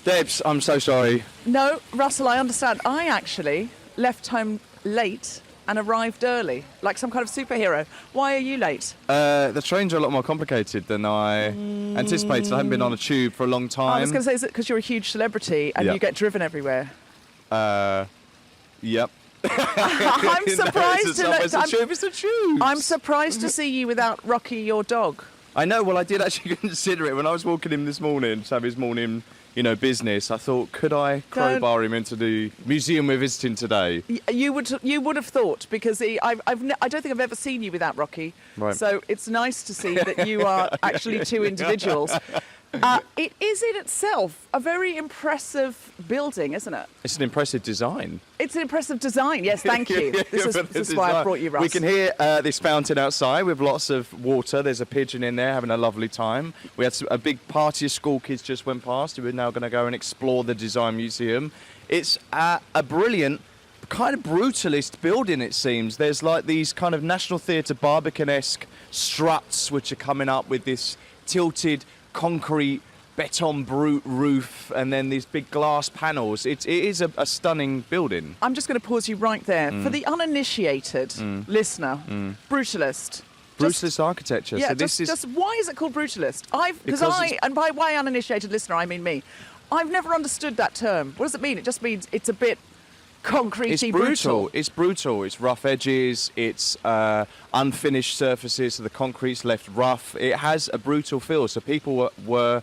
Debs, I'm so sorry. No, Russell, I understand. I actually left home late and arrived early, like some kind of superhero. Why are you late? The trains are a lot more complicated than I anticipated. I haven't been on a tube for a long time. I was going to say, is it because you're a huge celebrity and you get driven everywhere? Yep. I'm surprised It's a tube. I'm surprised to see you without Rocky, your dog. I know. Well, I did actually consider it when I was walking him this morning to have his morning, business. I thought, could I crowbar him into the museum we're visiting today? You would have thought, because I don't think I've ever seen you without Rocky. Right. So it's nice to see that you are actually two individuals. It is in itself a very impressive building, isn't it? It's an impressive design. It's an impressive design, yes, thank you. This is why I brought you, Russ. We can hear this fountain outside with lots of water. There's a pigeon in there having a lovely time. We had a big party of school kids just went past. We're now going to go and explore the Design Museum. It's a brilliant, kind of brutalist building, it seems. There's like these kind of National Theatre Barbican-esque struts which are coming up with this tilted concrete beton brute roof and then these big glass panels. It is a stunning building. I'm just going to pause you right there. For the uninitiated listener, brutalist. Brutalist architecture. Yeah, so just why is it called brutalist? And by why uninitiated listener, I mean me. I've never understood that term. What does it mean? It just means it's a bit concretey brutal. It's brutal. It's rough edges. It's unfinished surfaces, so the concrete's left rough. It has a brutal feel, so people were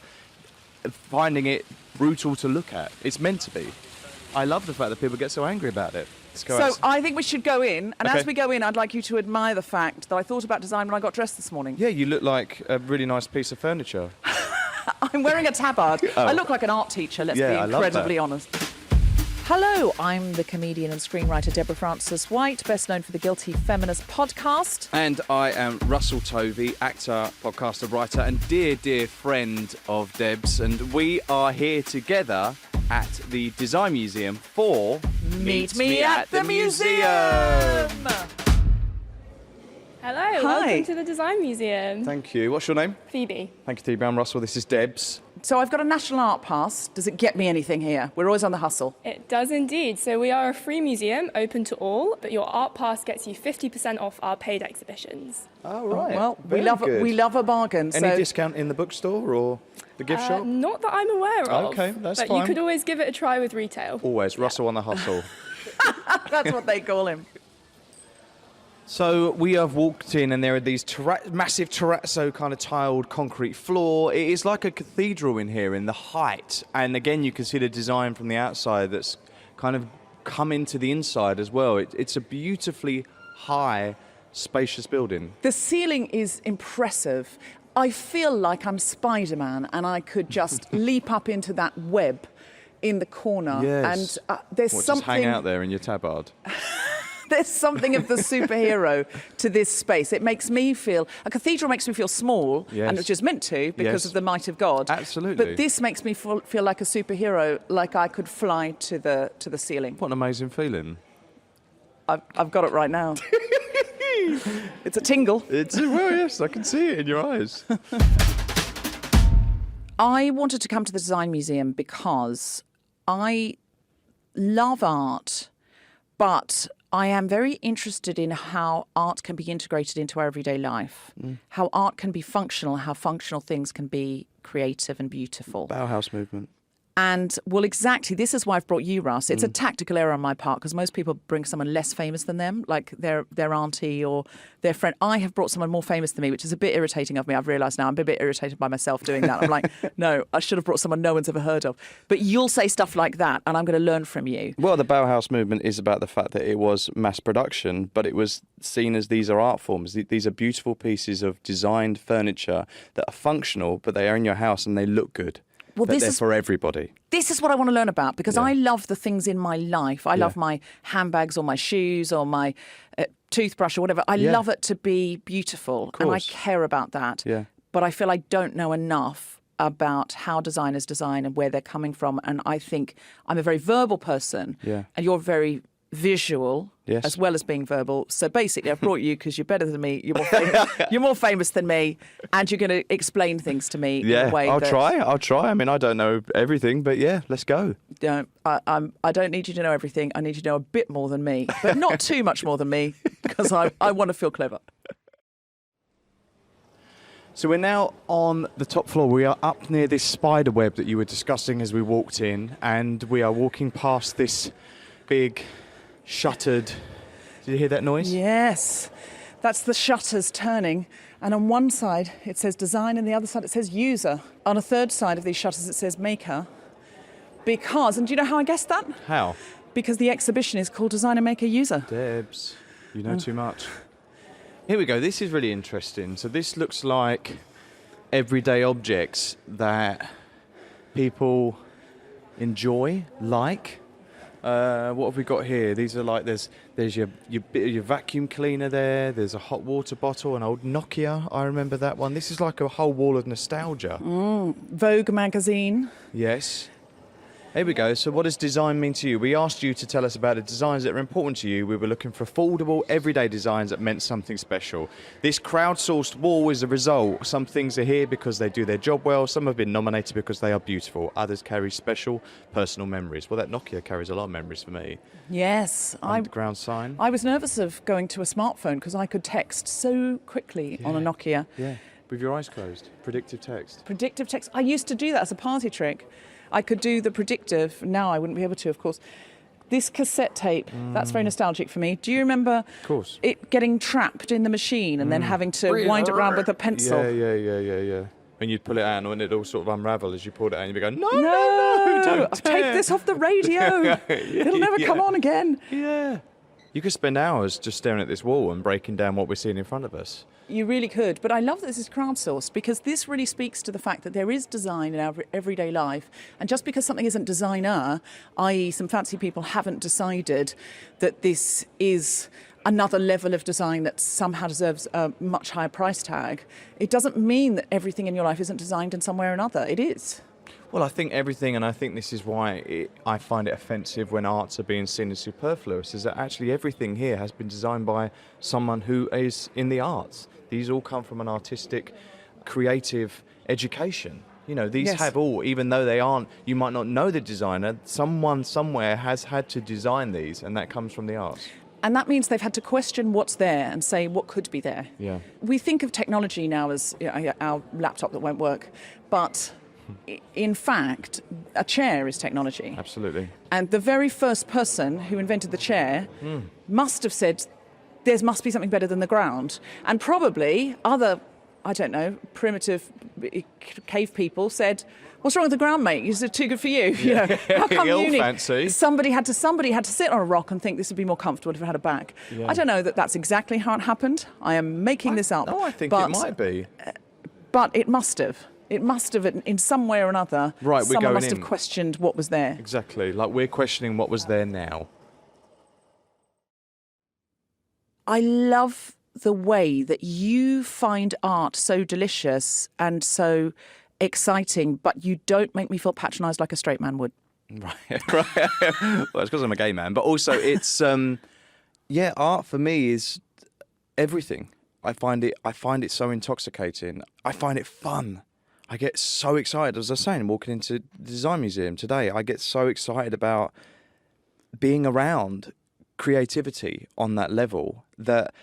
finding it brutal to look at. It's meant to be. I love the fact that people get so angry about it. So I think we should go in, and Okay. as we go in, I'd like you to admire the fact that I thought about design when I got dressed this morning. Yeah, you look like a really nice piece of furniture. I'm wearing a tabard. I look like an art teacher, let's be I love incredibly that. honest. Hello, I'm the comedian and screenwriter Deborah Frances-White, best known for the Guilty Feminist podcast. And I am Russell Tovey, actor, podcaster, writer, and dear friend of Deb's. And we are here together at the Design Museum for Meet Me at the Museum! Hello, welcome to the Design Museum. Thank you. What's your name? Phoebe. Thank you, Phoebe. I'm Russell. This is Deb's. So I've got a National Art Pass. Does it get me anything here? We're always on the hustle. It does indeed. So we are a free museum, open to all, but your art pass gets you 50% off our paid exhibitions. Oh, right. Well, Very good. we love a bargain. Any discount in the bookstore or the gift shop? Not that I'm aware of. Okay, that's but fine. you could always give it a try with retail. Always. Russell on the hustle. That's what they call him. So we have walked in and there are these massive terrazzo kind of tiled concrete floor. It is like a cathedral in here in the height. And again, you can see the design from the outside that's kind of come into the inside as well. It's a beautifully high, spacious building. The ceiling is impressive. I feel like I'm Spider-Man and I could just leap up into that web in the corner. Yes. And there's something... Just hang out there in your tabard? There's something of the superhero to this space. It makes me feel... A cathedral makes me feel small, Yes. and it's just meant to because Yes. of the might of God. Absolutely. But this makes me feel like a superhero, like I could fly to the ceiling. What an amazing feeling. I've got it right now. It's a tingle. Well, yes, I can see it in your eyes. I wanted to come to the Design Museum because I love art, but I am very interested in how art can be integrated into our everyday life, how art can be functional, how functional things can be creative and beautiful. Bauhaus movement. And, well, exactly, this is why I've brought you, Russ. It's a tactical error on my part because most people bring someone less famous than them, like their auntie or their friend. I have brought someone more famous than me, which is a bit irritating of me. I've realised now I'm a bit irritated by myself doing that. I'm like, no, I should have brought someone no one's ever heard of. But you'll say stuff like that and I'm going to learn from you. Well, the Bauhaus movement is about the fact that it was mass production, but it was seen as these are art forms. These are beautiful pieces of designed furniture that are functional, but they are in your house and they look good. Well, They're for everybody. This is what I want to learn about because I love the things in my life. I love my handbags or my shoes or my toothbrush or whatever. I love it to be beautiful and I care about that. Yeah. But I feel I don't know enough about how designers design and where they're coming from. And I think I'm a very verbal person and you're very visual Yes. as well as being verbal. So basically, I've brought you because you're better than me. You're more famous than me, and you're going to explain things to me in a way I'll that... try. I mean, I don't know everything, but yeah, let's go. I don't need you to know everything. I need you to know a bit more than me, but not too much more than me, because I want to feel clever. So we're now on the top floor. We are up near this spider web that you were discussing as we walked in, and we are walking past this big shuttered... Did you hear that noise? Yes, that's the shutters turning. And on one side it says design, and the other side it says user. On a third side of these shutters it says maker. Because, and do you know how I guessed that? How? Because the exhibition is called Designer, Maker, User. Debs, you know too much. Here we go. This is really interesting. So this looks like everyday objects that people enjoy, like. What have we got here? These are like, there's your vacuum cleaner there. There's a hot water bottle, an old Nokia. I remember that one. This is like a whole wall of nostalgia. Vogue magazine. Yes. Here we go. So what does design mean to you? We asked you to tell us about the designs that are important to you. We were looking for affordable, everyday designs that meant something special. This crowdsourced wall is a result. Some things are here because they do their job well. Some have been nominated because they are beautiful. Others carry special personal memories. Well, that Nokia carries a lot of memories for me. Yes. Underground sign. I was nervous of going to a smartphone because I could text so quickly on a Nokia. Yeah, with your eyes closed. Predictive text. Predictive text. I used to do that as a party trick. I could do the predictive. Now I wouldn't be able to, of course. This cassette tape, that's very nostalgic for me. Do you remember it getting trapped in the machine and then having to wind it around with a pencil? Yeah. And you'd pull it out and it'd all sort of unravel as you pulled it out and you'd be going, no, don't take this off the radio. It'll never come on again. Yeah. You could spend hours just staring at this wall and breaking down what we're seeing in front of us. You really could. But I love that this is crowdsourced because this really speaks to the fact that there is design in our everyday life. And just because something isn't designer, i.e. some fancy people haven't decided that this is another level of design that somehow deserves a much higher price tag, it doesn't mean that everything in your life isn't designed in some way or another. It is. Well, I think everything, and I think this is why I find it offensive when arts are being seen as superfluous, is that actually everything here has been designed by someone who is in the arts. These all come from an artistic, creative education. You know, these have all, even though they aren't, you might not know the designer, someone somewhere has had to design these, and that comes from the arts. And that means they've had to question what's there and say what could be there. Yeah. We think of technology now as our laptop that won't work, but in fact, a chair is technology. Absolutely. And the very first person who invented the chair must have said, there must be something better than the ground. And probably other, I don't know, primitive cave people said, what's wrong with the ground, mate? Is it too good for you? Yeah. You know, how come you need... fancy. Somebody had to sit on a rock and think this would be more comfortable if it had a back. Yeah. I don't know that that's exactly how it happened. I am making this up. No, I think it might be. But it must have. It must have, in some way or another, someone must have questioned what was there. Exactly, like we're questioning what was there now. I love the way that you find art so delicious and so exciting, but you don't make me feel patronised like a straight man would. Right. Well, it's because I'm a gay man, but also it's, art for me is everything. I find it so intoxicating. I find it fun. I get so excited, as I was saying, walking into the Design Museum today. I get so excited about being around creativity on that level that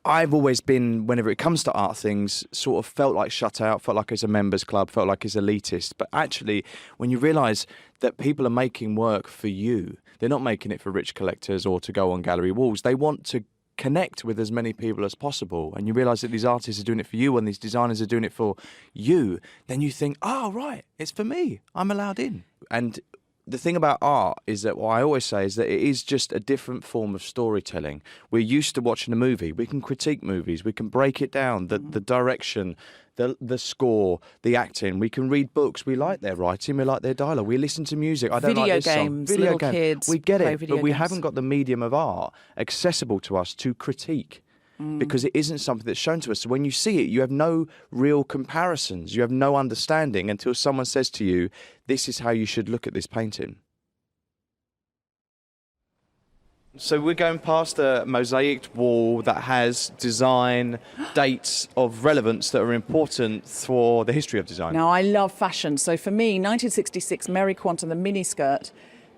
I've always been, whenever it comes to art things, sort of felt like shut out, felt like it's a members club, felt like it's elitist. But actually, when you realise that people are making work for you, they're not making it for rich collectors or to go on gallery walls. They want to connect with as many people as possible, and you realise that these artists are doing it for you and these designers are doing it for you, then you think, oh, right, it's for me. I'm allowed in. And the thing about art is that what I always say is that it is just a different form of storytelling. We're used to watching a movie. We can critique movies. We can break it down, the direction, the score, the acting. We can read books. We like their writing. We like their dialogue. We listen to music. I don't like this song. Video games, kids. We get it, but we haven't got the medium of art accessible to us to critique. Because it isn't something that's shown to us. So when you see it, you have no real comparisons. You have no understanding until someone says to you, this is how you should look at this painting. So we're going past a mosaicked wall that has design dates of relevance that are important for the history of design. Now, I love fashion. So for me, 1966, Mary Quant and the miniskirt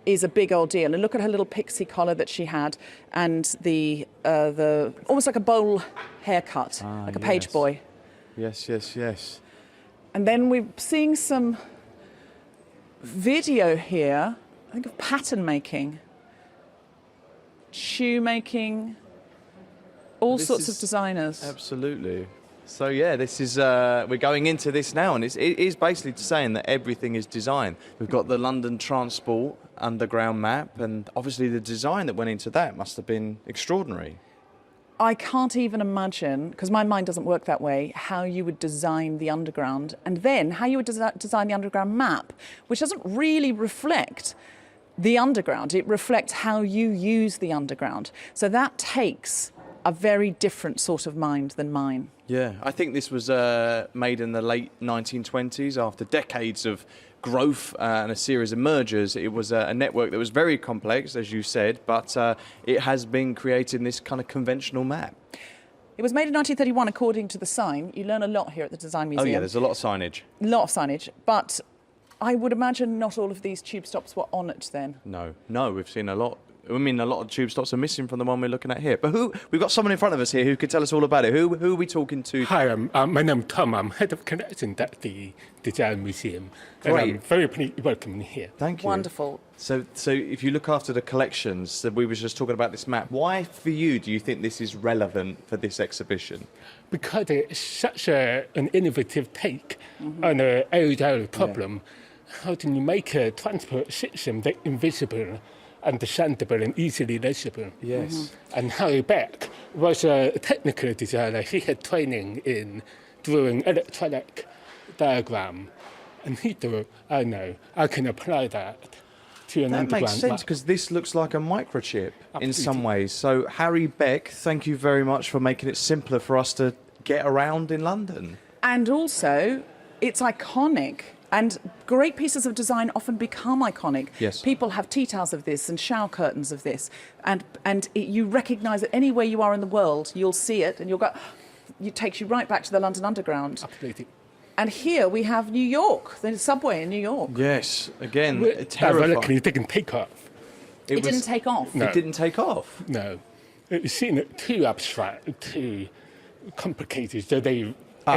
is a big old deal. And look at her little pixie collar that she had, and the almost like a bowl haircut, like a page boy. Yes, yes, yes. And then we're seeing some video here, I think of pattern making, shoemaking, all sorts of designers. Absolutely. So yeah, this is we're going into this now, and it is basically saying that everything is design. We've got the London Transport Underground map, and obviously the design that went into that must have been extraordinary. I can't even imagine, because my mind doesn't work that way, how you would design the Underground, and then how you would design the Underground map, which doesn't really reflect the Underground. It reflects how you use the Underground. So that takes a very different sort of mind than mine. Yeah, I think this was made in the late 1920s after decades of growth and a series of mergers. It was a network that was very complex, as you said, but it has been created in this kind of conventional map. It was made in 1931 according to the sign. You learn a lot here at the Design Museum. Oh yeah, there's a lot of signage. A lot of signage, but I would imagine not all of these tube stops were on it then. No, we've seen a lot. I mean, a lot of tube stops are missing from the one we're looking at here. But we've got someone in front of us here who could tell us all about it. Who are we talking to? Hi, my name's Tom. I'm head of collections at the Design Museum. Great. And I'm very pleased to welcome you here. Thank you. Wonderful. So if you look after the collections, that we were just talking about this map, why for you do you think this is relevant for this exhibition? Because it's such an innovative take on an age-old problem. How can you make a transport system that's invisible, understandable and easily legible? Yes. And Harry Beck was a technical designer. He had training in drawing electronic diagram. And he thought, oh no, I can apply that to an underground That makes sense, map. because this looks like a microchip in Absolutely. some ways. So Harry Beck, thank you very much for making it simpler for us to get around in London. And also, it's iconic. And great pieces of design often become iconic. Yes. People have tea towels of this and shower curtains of this. And you recognise that anywhere you are in the world, you'll see it and you'll go, it takes you right back to the London Underground. Absolutely. And here we have New York, the subway in New York. Yes, again, Ironically, it didn't take off. It didn't take off. No. It didn't take off. No. It was seen too abstract, too complicated, so they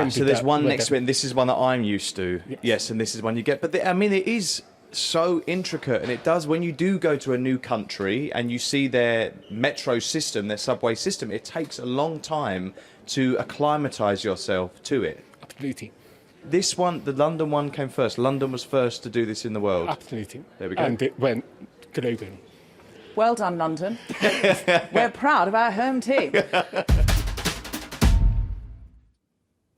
So there's one next to it, and this is one that I'm used to. Yes, and this is one you get. But I mean, it is so intricate, and it does, when you do go to a new country and you see their metro system, their subway system, it takes a long time to acclimatise yourself to it. Absolutely. This one, the London one, came first. London was first to do this in the world. Absolutely. There we go. And it went global. Well done, London. We're proud of our home team.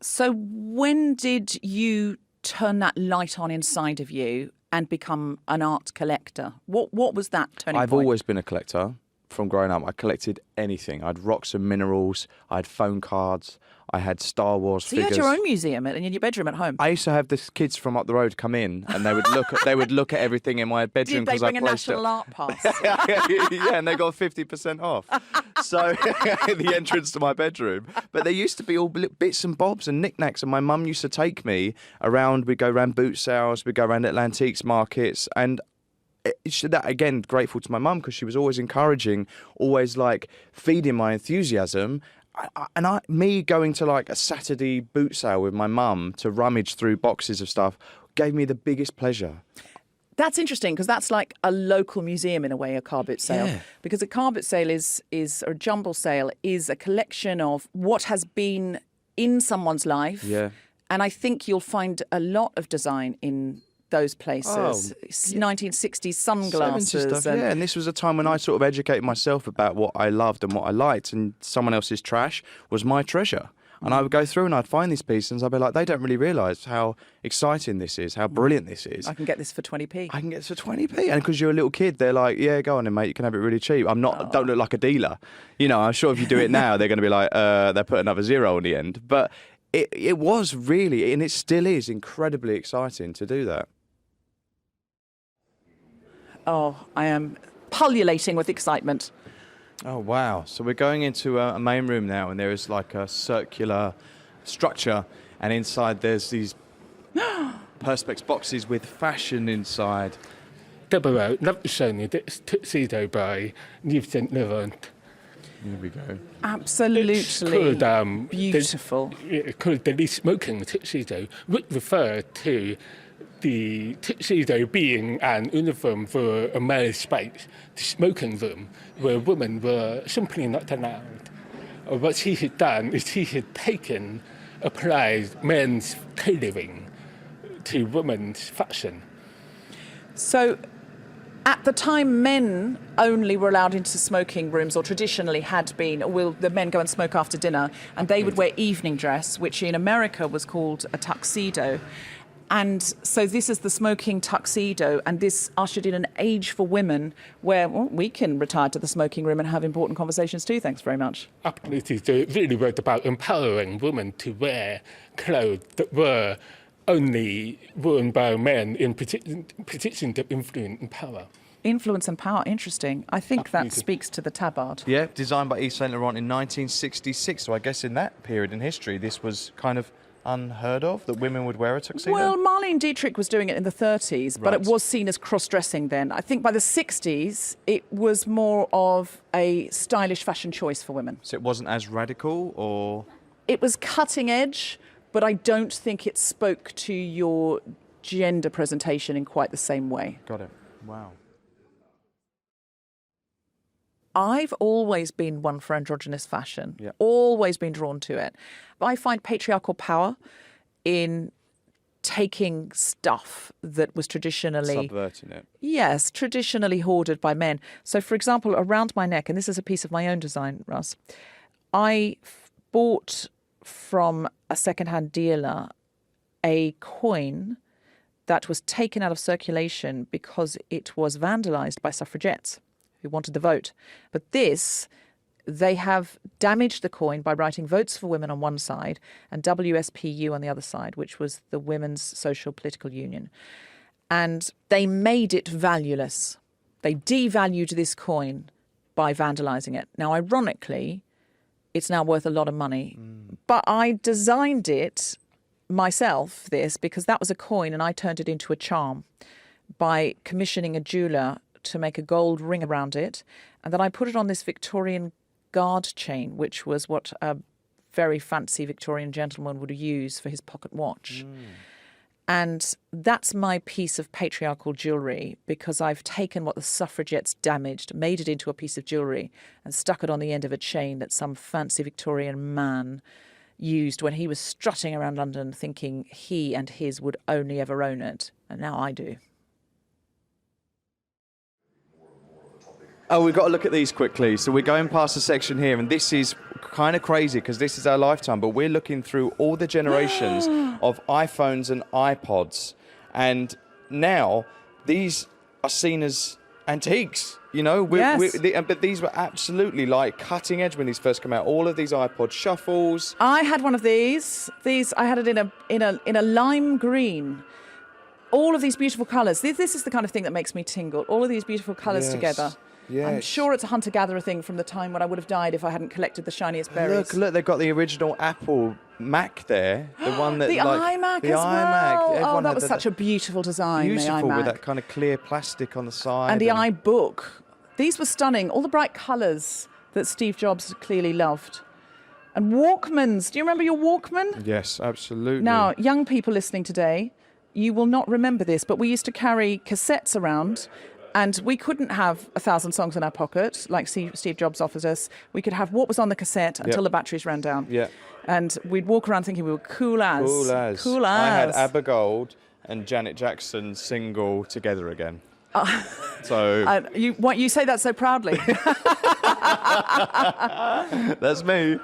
So when did you turn that light on inside of you and become an art collector? What was that turning point? I've always been a collector from growing up. I collected anything. I had rocks and minerals. I had phone cards. I had Star Wars So figures. you had your own museum in your bedroom at home? I used to have the kids from up the road come in, and they would look at everything in my bedroom. Did they bring I a placed national art pass? Yeah, and they got 50% off. So the entrance to my bedroom. But there used to be all bits and bobs and knickknacks, and my mum used to take me around. We'd go around boot sales, we'd go around Atlantiques markets, and that, again, grateful to my mum, because she was always encouraging, always like feeding my enthusiasm. Me going to like a Saturday boot sale with my mum to rummage through boxes of stuff gave me the biggest pleasure. That's interesting, because that's like a local museum in a way, a car boot sale. Yeah. Because a car boot sale or a jumble sale is a collection of what has been in someone's life. Yeah. And I think you'll find a lot of design in those places. 1960s sunglasses. 70s stuff, and this was a time when I sort of educated myself about what I loved and what I liked, and someone else's trash was my treasure. And I would go through and I'd find these pieces and I'd be like, they don't really realise how exciting this is, how brilliant this is. I can get this for 20p. I can get this for 20p. And because you're a little kid, they're like, yeah, go on then, mate, you can have it really cheap. Don't look like a dealer. You know, I'm sure if you do it now, they're going to be like, they put another zero on the end. But it was really, and it still is, incredibly exciting to do that. Oh, I am pullulating with excitement. Oh, wow. So we're going into a main room now, and there is like a circular structure, and inside there's these perspex boxes with fashion inside. Deborah, love to show you this Tuxedo by Yves Saint Laurent. Here we go. Absolutely Called, beautiful. Called the least smoking tuxedo, which refer to the tuxedo being an uniform for a male space, the smoking room, where women were simply not allowed. What he had done is he had applied men's tailoring to women's fashion. So at the time, men only were allowed into smoking rooms, or traditionally had been. The men go and smoke after dinner, and they would wear evening dress, which in America was called a tuxedo. And so this is the smoking tuxedo, and this ushered in an age for women where we can retire to the smoking room and have important conversations too. Thanks very much. Absolutely. So it really was about empowering women to wear clothes that were only worn by men in positions of influence and power. Influence and power, interesting. I think Absolutely. that speaks to the tabard. Yeah, designed by Yves Saint Laurent in 1966. So I guess in that period in history, this was kind of unheard of, that women would wear a tuxedo? Well, Marlene Dietrich was doing it in the 30s, but Right. it was seen as cross-dressing then. I think by the 60s, it was more of a stylish fashion choice for women. So it wasn't as radical, or...? It was cutting edge, but I don't think it spoke to your gender presentation in quite the same way. Got it. Wow. I've always been one for androgynous fashion, Yeah. always been drawn to it. I find patriarchal power in taking stuff that was traditionally... Subverting it. Yes, traditionally hoarded by men. So, for example, around my neck, and this is a piece of my own design, Russ, I bought from a second-hand dealer a coin that was taken out of circulation because it was vandalised by suffragettes who wanted the vote. But this, they have damaged the coin by writing Votes for Women on one side and WSPU on the other side, which was the Women's Social Political Union. And they made it valueless. They devalued this coin by vandalising it. Now, ironically, it's now worth a lot of money. But I designed it myself, because that was a coin, and I turned it into a charm by commissioning a jeweller to make a gold ring around it. And then I put it on this Victorian guard chain, which was what a very fancy Victorian gentleman would use for his pocket watch. And that's my piece of patriarchal jewellery, because I've taken what the suffragettes damaged, made it into a piece of jewellery and stuck it on the end of a chain that some fancy Victorian man used when he was strutting around London thinking he and his would only ever own it. And now I do. Oh, we've got to look at these quickly. So we're going past a section here, and this is kind of crazy because this is our lifetime, but we're looking through all the generations of iPhones and iPods. And now these are seen as antiques, you know? But these were absolutely like cutting edge when these first came out. All of these iPod shuffles. I had one of these. I had it in a lime green. All of these beautiful colours. This is the kind of thing that makes me tingle. All of these beautiful colours together. Yes. I'm sure it's a hunter-gatherer thing from the time when I would have died if I hadn't collected the shiniest berries. Look, they've got the original Apple Mac there. The one that the iMac the as iMac. well. Everyone That had was such a beautiful design, beautiful the iMac. with that kind of clear plastic on the side. And the iBook. These were stunning. All the bright colours that Steve Jobs clearly loved. And Walkmans. Do you remember your Walkman? Yes, absolutely. Now, young people listening today, you will not remember this, but we used to carry cassettes around, and we couldn't have 1,000 songs in our pocket, like Steve Jobs offers us. We could have what was on the cassette until the batteries ran down. Yeah. And we'd walk around thinking we were cool as. Cool as. Cool as. I had ABBA Gold and Janet Jackson's single Together Again. So you say that so proudly. that's me.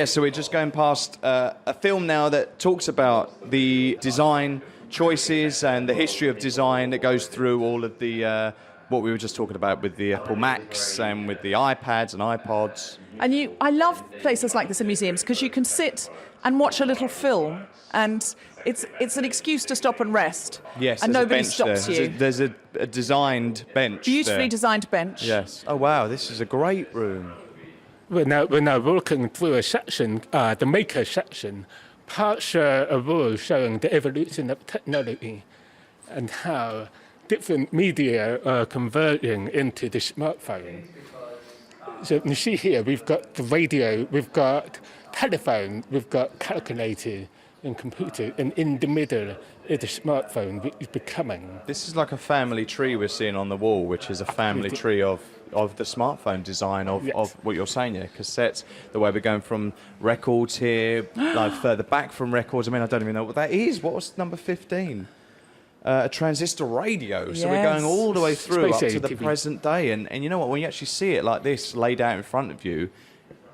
So we're just going past a film now that talks about the design choices and the history of design that goes through all of the what we were just talking about with the Apple Macs and with the iPads and iPods. And I love places like this in museums because you can sit and watch a little film, and it's an excuse to stop and rest. Yes, and there's nobody a bench stops there. you. There's a designed bench. Beautifully there. designed bench. Yes. Oh wow, this is a great room. We're now walking through a section, the maker section, parts a wall showing the evolution of technology and how different media are converging into the smartphone. So you see here, we've got the radio, we've got telephone, we've got calculator and computer, and in the middle is the smartphone, which is becoming. This is like a family tree we're seeing on the wall, which is a family tree of the smartphone design of what you're saying here. Cassettes, the way we're going from records here, like further back from records. I mean, I don't even know what that is. What was number 15? A transistor radio. So we're going all the way through up to the present day. And you know what? When you actually see it like this laid out in front of you,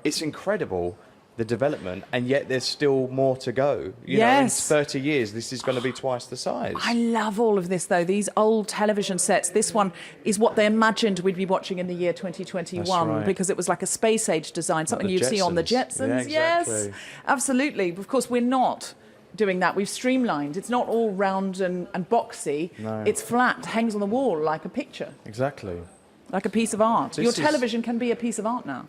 it's incredible, the development, and yet there's still more to go. You know, in 30 years, this is going to be twice the size. I love all of this, though. These old television sets. This one is what they imagined we'd be watching in the year 2021. That's right. Because it was like a space-age design, something you'd see on the Jetsons. Yeah, exactly. Yes, absolutely. Of course, we're not doing that. We've streamlined. It's not all round and boxy. No. It's flat, hangs on the wall like a picture, Exactly. like a piece of art. This Your is- television can be a piece of art now.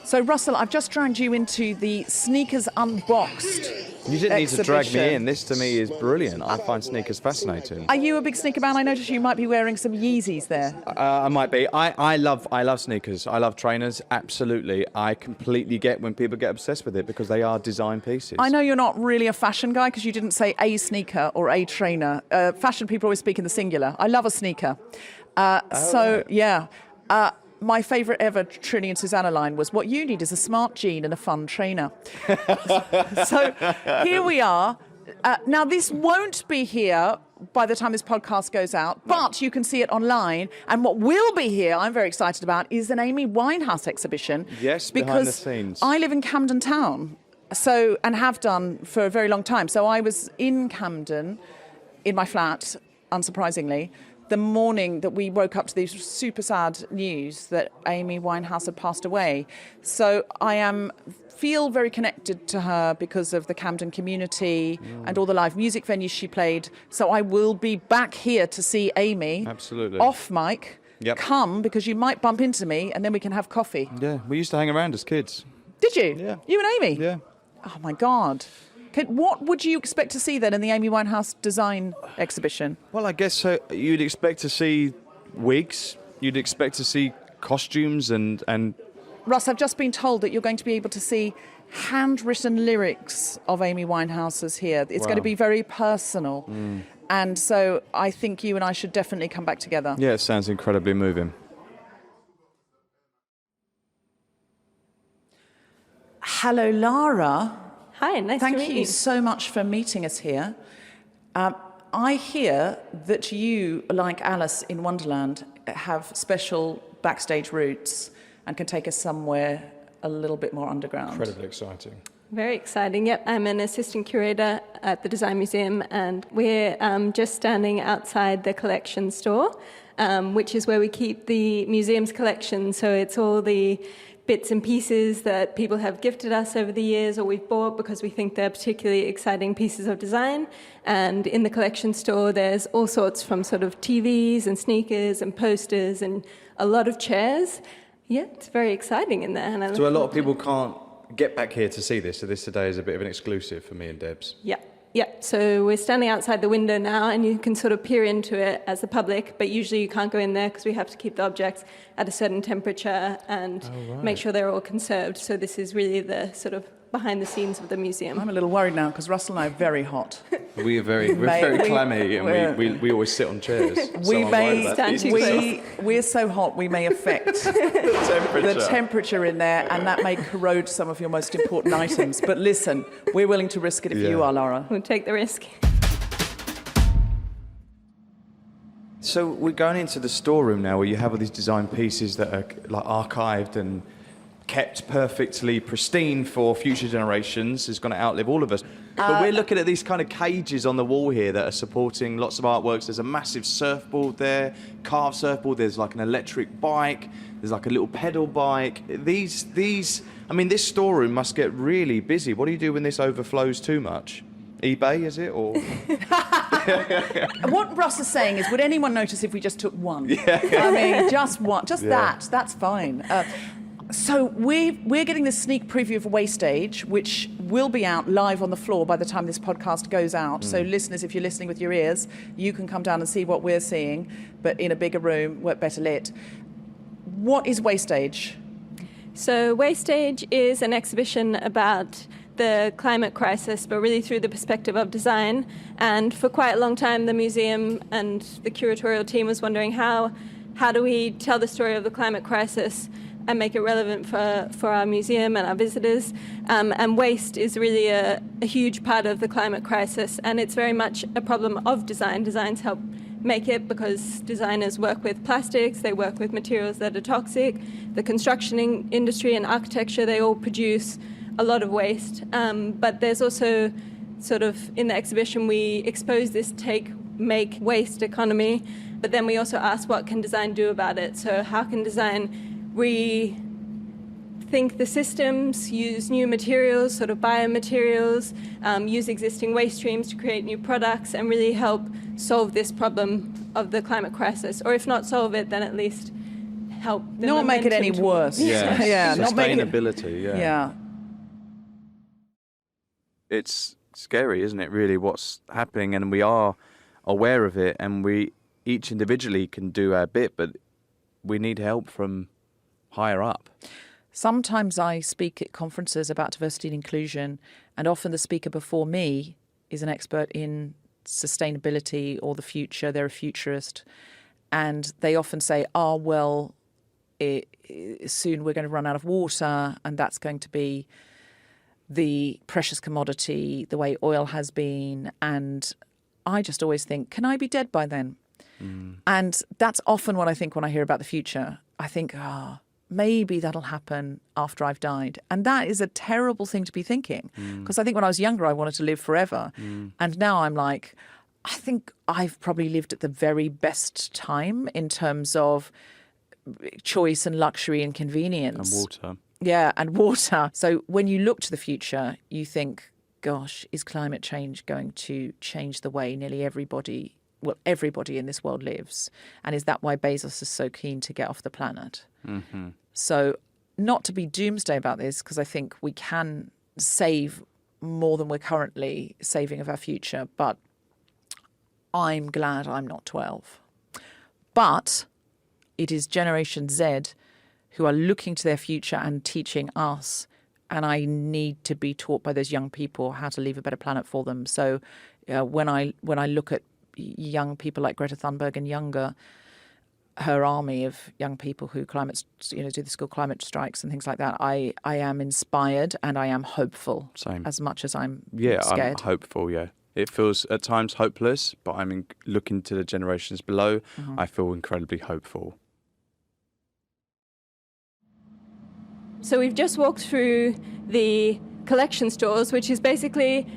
So, Russell, I've just dragged you into the Sneakers Unboxed You didn't need to drag me exhibition. in. This, to me, is brilliant. I find sneakers fascinating. Are you a big sneaker fan? I noticed you might be wearing some Yeezys there. I might be. I love sneakers. I love trainers. Absolutely. I completely get when people get obsessed with it because they are design pieces. I know you're not really a fashion guy because you didn't say a sneaker or a trainer. Fashion people always speak in the singular. I love a sneaker. My favourite ever Trini and Susanna line was, what you need is a smart jean and a fun trainer. So here we are. Now, this won't be here by the time this podcast goes out, but you can see it online. And what will be here, I'm very excited about, is an Amy Winehouse exhibition. Yes, behind the scenes. I live in Camden Town, and have done for a very long time. So I was in Camden, in my flat, unsurprisingly, the morning that we woke up to this super sad news that Amy Winehouse had passed away. So I feel very connected to her because of the Camden community and all the live music venues she played. So I will be back here to see Amy. Absolutely. Off mic. Yep. Come, because you might bump into me and then we can have coffee. Yeah, we used to hang around as kids. Did you? Yeah. You and Amy? Yeah. Oh, my God. What would you expect to see then in the Amy Winehouse design exhibition? Well, I guess so. You'd expect to see wigs. You'd expect to see costumes and Russ, I've just been told that you're going to be able to see handwritten lyrics of Amy Winehouse's here. It's going to be very personal. And so I think you and I should definitely come back together. yeah, it sounds incredibly moving. Hello, Lara. Hi, nice to meet Thank you so much for meeting us here. I hear that you, like Alice in Wonderland, have special backstage routes and can take us somewhere a little bit more underground. Incredibly exciting. Very exciting. Yep, I'm an assistant curator at the Design Museum, and we're just standing outside the collection store, which is where we keep the museum's collection. So it's all the bits and pieces that people have gifted us over the years or we've bought because we think they're particularly exciting pieces of design. And in the collection store, there's all sorts from sort of TVs and sneakers and posters and a lot of chairs. Yeah, it's very exciting in there. And I So a lot of people can't get back here to see this, so this today is a bit of an exclusive for me and Debs. Yeah, so we're standing outside the window now, and you can sort of peer into it as the public, but usually you can't go in there because we have to keep the objects at a certain temperature and make sure they're all conserved. So this is really the sort of behind the scenes of the museum. I'm a little worried now because Russell and I are very hot. We're very clammy, and we always sit on chairs. We're so hot we may affect the temperature in there, and that may corrode some of your most important items. But listen, we're willing to risk it if you are, Laura. We'll take the risk. So we're going into the storeroom now, where you have all these design pieces that are like archived and kept perfectly pristine for future generations is going to outlive all of us. But we're looking at these kind of cages on the wall here that are supporting lots of artworks. There's a massive surfboard there, carved surfboard. There's like an electric bike. There's like a little pedal bike. I mean, this storeroom must get really busy. What do you do when this overflows too much? eBay, is it? Or what Russ is saying is, would anyone notice if we just took one? Yeah. I mean, just one, that. That's fine. So we're getting this sneak preview of Wastage, which will be out live on the floor by the time this podcast goes out. So listeners, if you're listening with your ears, you can come down and see what we're seeing, but in a bigger room, better lit. What is Wastage? So Wastage is an exhibition about the climate crisis, but really through the perspective of design. And for quite a long time, the museum and the curatorial team was wondering how do we tell the story of the climate crisis and make it relevant for our museum and our visitors. And waste is really a huge part of the climate crisis, and it's very much a problem of design. Designs help make it because designers work with plastics, they work with materials that are toxic. The construction industry and architecture, they all produce a lot of waste. But there's also sort of, in the exhibition, we expose this make waste economy, but then we also ask what can design do about it. So how can design rethink the systems, use new materials, sort of biomaterials, use existing waste streams to create new products and really help solve this problem of the climate crisis. Or if not solve it, then at least help. Not make it any worse. Yeah, yeah. Sustainability, Yeah. It's scary, isn't it, really, what's happening, and we are aware of it, and we each individually can do our bit, but we need help from higher up. Sometimes I speak at conferences about diversity and inclusion, and often the speaker before me is an expert in sustainability or the future. They're a futurist, and they often say, soon we're going to run out of water, and that's going to be the precious commodity, the way oil has been. And I just always think, can I be dead by then? And that's often what I think when I hear about the future. I think, maybe that'll happen after I've died. And that is a terrible thing to be thinking, because I think when I was younger, I wanted to live forever. And now I'm like, I think I've probably lived at the very best time in terms of choice and luxury and convenience. And water. Yeah, and water. So when you look to the future, you think, gosh, is climate change going to change the way nearly everybody in this world lives? And is that why Bezos is so keen to get off the planet? Mm-hmm. So not to be doomsday about this, because I think we can save more than we're currently saving of our future, but I'm glad I'm not 12. But it is Generation Z who are looking to their future and teaching us, and I need to be taught by those young people how to leave a better planet for them. So when I look at young people like Greta Thunberg and younger, her army of young people who do the school climate strikes and things like that, I am inspired and I am hopeful. Same. As much as I'm scared. I'm hopeful, yeah. It feels at times hopeless, but I'm looking to the generations below. I feel incredibly hopeful. So we've just walked through the collection stores, which is basically,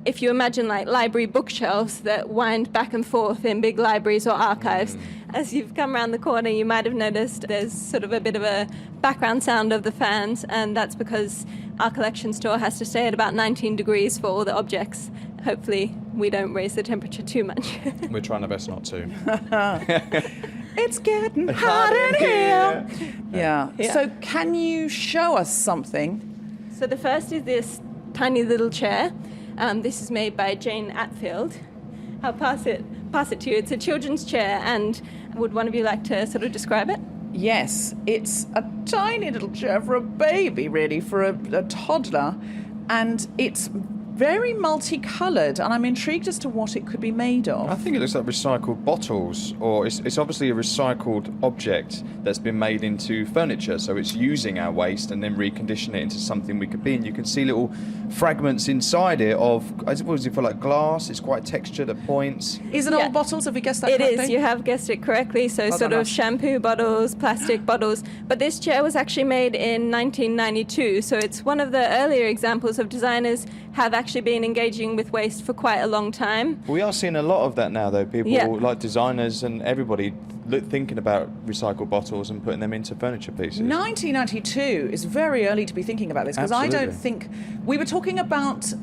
if you imagine like library bookshelves that wind back and forth in big libraries or archives. As you've come around the corner, you might have noticed there's sort of a bit of a background sound of the fans, and that's because our collection store has to stay at about 19 degrees for all the objects. Hopefully we don't raise the temperature too much. We're trying our best not to. It's getting hot in here. Yeah. So can you show us something? So the first is this tiny little chair. This is made by Jane Atfield. I'll pass it to you. It's a children's chair, and would one of you like to sort of describe it? Yes, it's a tiny little chair for a baby, really, for a toddler. And it's very multicoloured, and I'm intrigued as to what it could be made of. I think it looks like recycled bottles, or it's obviously a recycled object that's been made into furniture, so it's using our waste and then reconditioning it into something we could be. And you can see little fragments inside it of, what is it for, like glass? It's quite textured at points. Is it Yeah. old bottles? Have we guessed that It correctly? is, you have guessed it correctly. So Well sort done, of Russ. shampoo bottles, plastic bottles. But this chair was actually made in 1992. So it's one of the earlier examples of designers have actually been engaging with waste for quite a long time. We are seeing a lot of that now, though. People Yeah. like designers and everybody thinking about recycled bottles and putting them into furniture pieces. 1992 is very early to be thinking about this, because I don't Absolutely. think we were talking about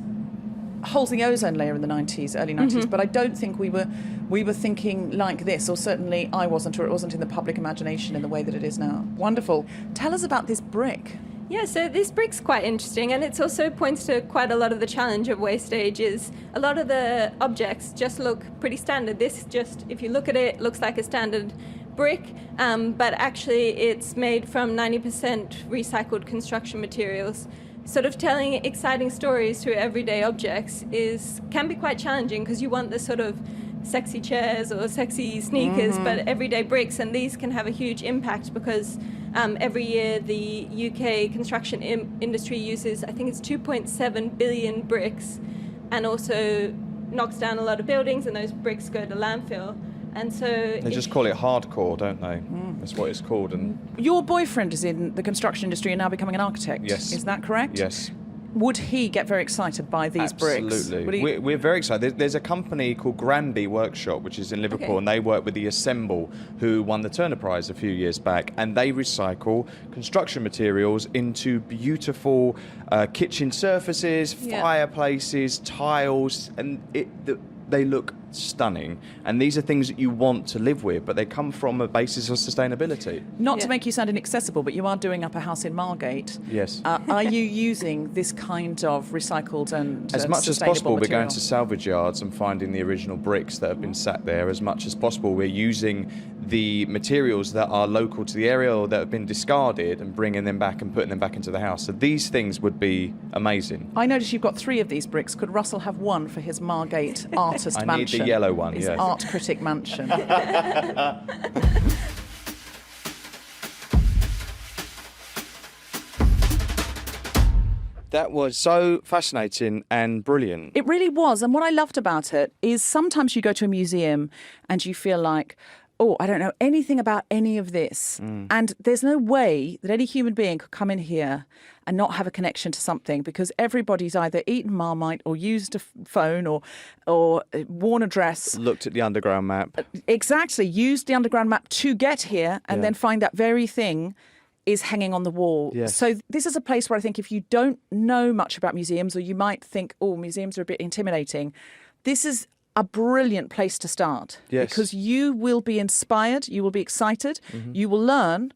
holes in the ozone layer in the 90s, early 90s, but I don't think we were thinking like this, or certainly I wasn't, or it wasn't in the public imagination in the way that it is now. Wonderful. Tell us about this brick. Yeah, so this brick's quite interesting, and it also points to quite a lot of the challenge of Wastage. Is a lot of the objects just look pretty standard. This just, if you look at it, looks like a standard brick, but actually it's made from 90% recycled construction materials. Sort of telling exciting stories through everyday objects can be quite challenging, because you want the sort of sexy chairs or sexy sneakers, but everyday bricks, and these can have a huge impact because every year the UK construction industry uses, I think it's 2.7 billion bricks, and also knocks down a lot of buildings, and those bricks go to landfill. And so They just call it hardcore, don't they? That's what it's called. And Your boyfriend is in the construction industry and now becoming an architect. Yes. Is that correct? yes. Would he get very excited by these bricks? Absolutely. Would he- We're very excited. There's a company called Granby Workshop, which is in Liverpool, Okay. and they work with the Assemble, who won the Turner Prize a few years back, and they recycle construction materials into beautiful kitchen surfaces, Yeah. fireplaces, tiles, and they look stunning. And these are things that you want to live with, but they come from a basis of sustainability. Not to Yeah. make you sound inaccessible, but you are doing up a house in Margate. Yes. Are you using this kind of recycled and As much as sustainable possible, we're material? going to salvage yards and finding the original bricks that have been sat there. As much as possible, we're using the materials that are local to the area or that have been discarded and bringing them back and putting them back into the house. So these things would be amazing. I notice you've got 3 of these bricks. Could Russell have one for his Margate artist I need mansion? the yellow one, His yes. art critic mansion. That was so fascinating and brilliant. It really was. And what I loved about it is sometimes you go to a museum and you feel like, oh, I don't know anything about any of this. And there's no way that any human being could come in here and not have a connection to something, because everybody's either eaten Marmite or used a phone or worn a dress. Looked at the underground map. Exactly. Used the underground map to get here and Yeah. then find that very thing is hanging on the wall. Yes. So this is a place where I think if you don't know much about museums, or you might think, oh, museums are a bit intimidating, this is a brilliant place to start. Yes. Because you will be inspired, you will be excited, you will learn,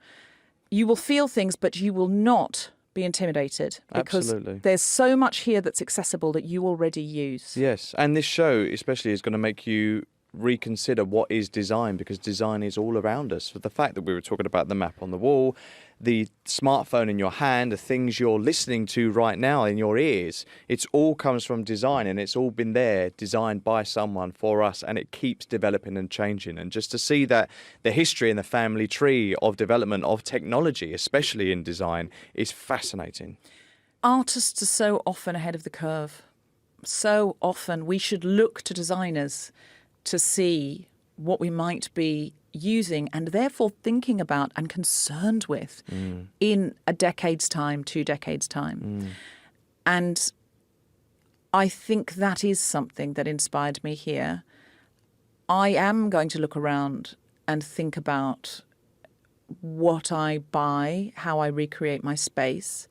you will feel things, but you will not be intimidated, because Absolutely. there's so much here that's accessible that you already use. Yes, and this show especially is going to make you reconsider what is design, because design is all around us. So the fact that we were talking about the map on the wall, the smartphone in your hand, the things you're listening to right now in your ears, it's all comes from design, and it's all been there, designed by someone for us, and it keeps developing and changing. And just to see that the history and the family tree of development of technology, especially in design, is fascinating. Artists are so often ahead of the curve. So often we should look to designers to see what we might be using and therefore thinking about and concerned with in a decade's time, 2 decades' time. And I think that is something that inspired me here. I am going to look around and think about what I buy, how I recreate my space.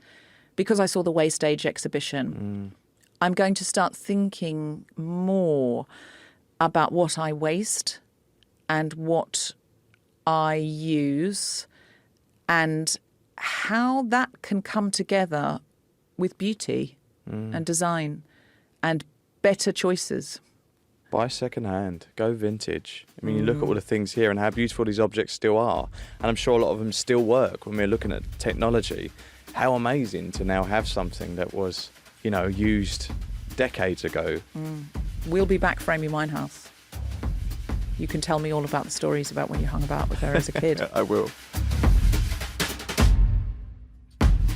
Because I saw the Wastage exhibition, I'm going to start thinking more about what I waste and what I use, and how that can come together with beauty and design and better choices. Buy second hand, go vintage. I mean, you look at all the things here and how beautiful these objects still are, and I'm sure a lot of them still work when we're looking at technology. How amazing to now have something that was, used decades ago. We'll be back for Amy Winehouse. You can tell me all about the stories about when you hung about with her as a kid. I will.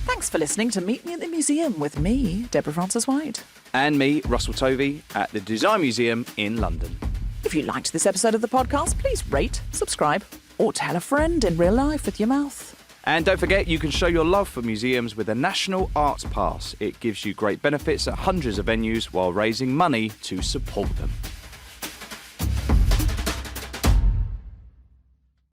Thanks for listening to Meet Me at the Museum with me, Deborah Frances-White. And me, Russell Tovey, at the Design Museum in London. If you liked this episode of the podcast, please rate, subscribe, or tell a friend in real life with your mouth. And don't forget, you can show your love for museums with a National Arts Pass. It gives you great benefits at hundreds of venues while raising money to support them.